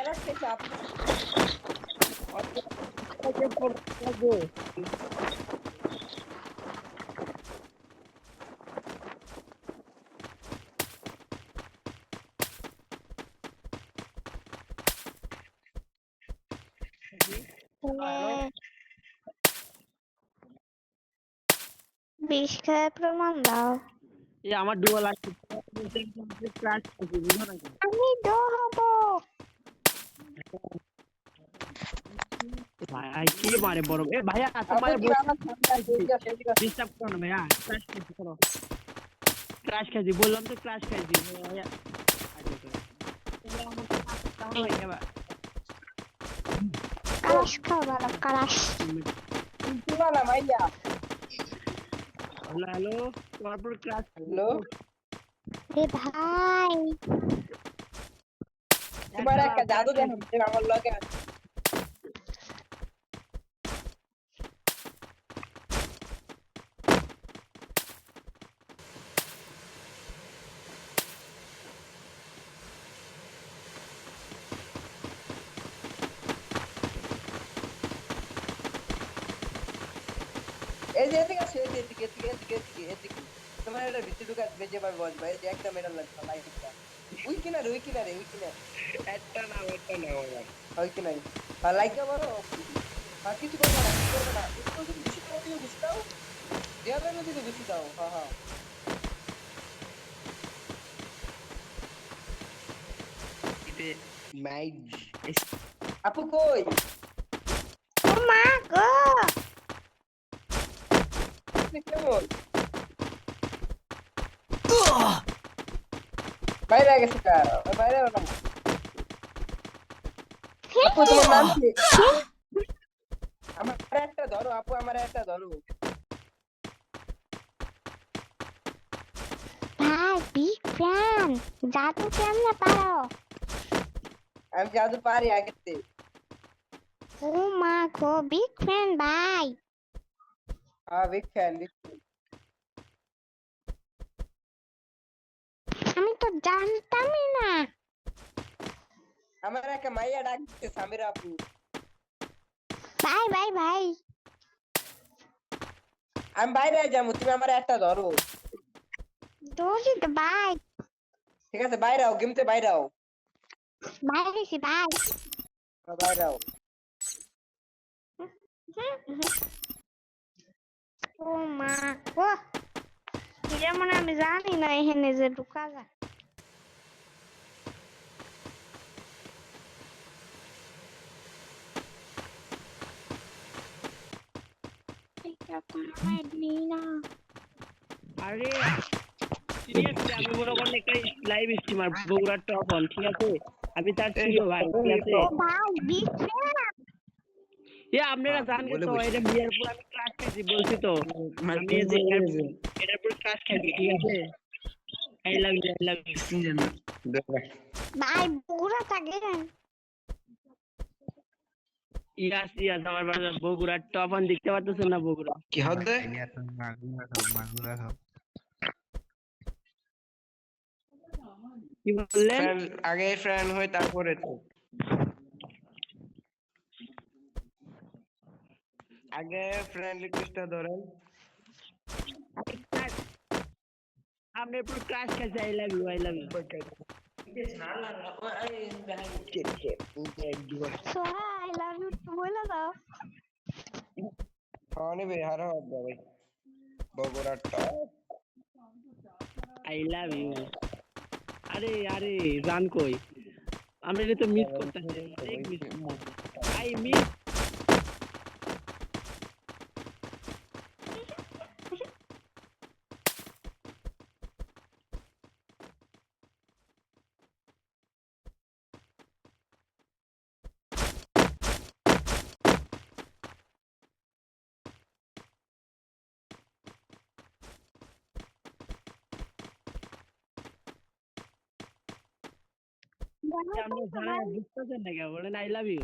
রাখছে চাপ বিষ খায় প্রমাণ দাও। এই আমার ডুয়া লাগছে ক্রাশ করছি বুঝো না আমি ডো হব। ভাই কি মারে বড় এ ভাইয়া তোমার ডিস্টার্ব করো না ভাইয়া ক্রাশ খাইছি করো ক্রাশ খাইছি বললাম তো ক্রাশ খাইছি ভাইয়া কারাস খাও ভালো কারাস। না ভাইয়া হ্যালো হ্যালো তারপর ক্লাস হ্যালো রে ভাই তোমার একটা জাদু দেখেন আমার লগে এই যে এদিকে আসো এদিকে তোমার এটা ভিতরে ঢুকা বেজে পারবো ভাই যে একটা মেডাল লাগবে লাইটটা ওই কিনারে একটা না ওই কিনারে আর লাইকা বলো আর কিছু করবে না একটু যদি বেশি করে দিও বেশি দাও দেওয়া যদি বেশি দাও হ্যাঁ মাইজ আপু কই ও মা গো কেমন বাইরে গেছে কার বাইরে না আপু তোমার নাম কি আমার একটা ধরো আপু আমার একটা ধরো ভাই বিগ ফ্যান জাদু কেমনে পারো? আমি জাদু পারি আগেতে ও মা গো বিগ ফ্যান ভাই। হ্যাঁ বিগ ফ্যান আমি তো জানতামই না। আমার একটা মাইয়া ডাক দিতে সামিরা আপু ভাই ভাই ভাই আমি বাইরে যাবো তুমি আমার একটা ধরো দৌড়ি তো ভাই ঠিক আছে বাইরে আও গেমতে বাইরে আও বাইরেছি ভাই। বাইরে আও ও মা গো যেমন আমি জানি না এখানে যে ঢুকা যায়। আরে সিরিয়াসলি আমি মনে করেন একটা লাইভ স্ট্রিমার বগুড়ার টপ অন ঠিক আছে আমি তার ছিল ভাই ঠিক আছে ও ভাই বিগ ফ্যান এ আপনারা জানেন তো এটা মিয়ারপুর আমি ক্লাস খাইছি বলছি তো আমি এই যে এটার পর ক্লাস খাইছি ঠিক আছে আই লাভ ইউ ভাই পুরা থাকেন ইয়াস আমার বাসা বগুড়ার টপ অন দেখতে পাচ্ছেন না বগুড়া কি হবে কি বললেন আগে ফ্রেন্ড হই তারপরে তো আগে ফ্রেন্ড রিকোয়েস্টটা ধরেন আপনি পুরো ক্লাস খাইছি I love you Soha I love you বলে দাও। খাওয়ানি বিহার হবে বগুড়ার টপ আই লাভ ইউ আরে আরে জান কই আমরা এটা তো মিস করতেছি আই মিস আমরা জানা বুঝতেছেন না কেন বলেন I love you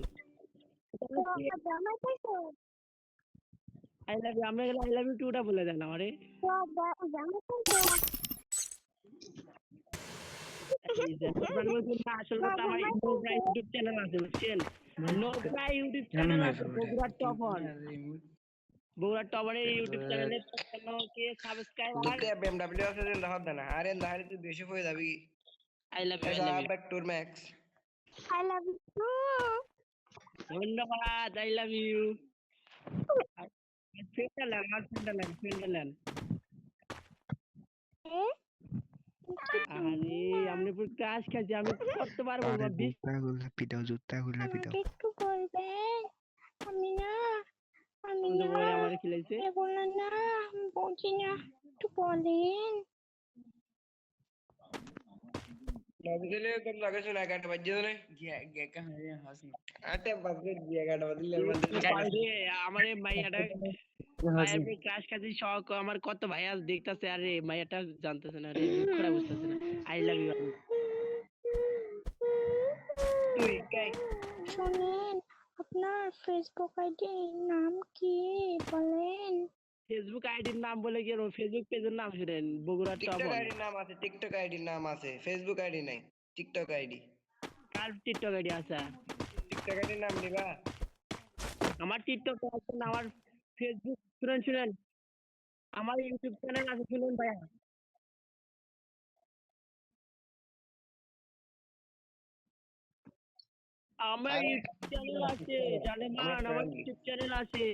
I love you আমরা গেলে আই লাভ ইউ টুটা বলে দেন আমারে মানে বলছেন না আসলে কথা আমার নো প্রাইস ইউটিউব চ্যানেল আছে বুঝছেন নো প্রাইস ইউটিউব চ্যানেল আছে বগুড়ার টপন বগুড়ার টপনের ইউটিউব চ্যানেলে 55 কে সাবস্ক্রাইবার দুকে BMW আছে দেন দাও না আরে না তুই বেশি হয়ে যাবি আই লাভ ইউ এসা back tour max I love you too. ধন্যবাদ আই লাভ ইউ ফিল্ডারল্যান্ড Eh? আরে আমি পুরো ক্রাশ খাইছি আমি করতে পারবো আরে না জুতা খুলে পিটাও জুতা খুলে পিটাও আমাকে একটু বলবেন আমি না আমি বন্ধু না বলে আমারে খিলাইছে এগুলো না আমি বুঝি না একটু বলেন নবদিলে কম লাগে শোনা 11 বাজে না গিয়া গিয়া কা হাস আতে বাজে গিয়া 11 বাজে আমারে মাইয়াটা মায়ের উপর ক্রাশ খাইছি শখ আমার কত ভাইয়া দেখতাছে আরে মাইয়াটা জানতেছে না রে দুঃখটা বুঝতেছে না আই লাভ ইউ তুই কাই শোনেন আপনার ফেসবুক আইডির নাম কি বলেন ফেসবুক আইডির নাম বলে কি ফেসবুক পেজের নাম শুনেন বগুড়া টিকটক টপন আইডির নাম আছে টিকটক আইডির নাম আছে ফেসবুক আইডি নাই টিকটক আইডি কার টিকটক আইডি আছে টিকটক আইডির নাম দিবা আমার টিকটক আছে না আমার ফেসবুক শুনেন আমার ইউটিউব চ্যানেল আছে শুনুন ভাইয়া আমার ইউটিউব চ্যানেল আছে জানেন না আমার ইউটিউব চ্যানেল আছে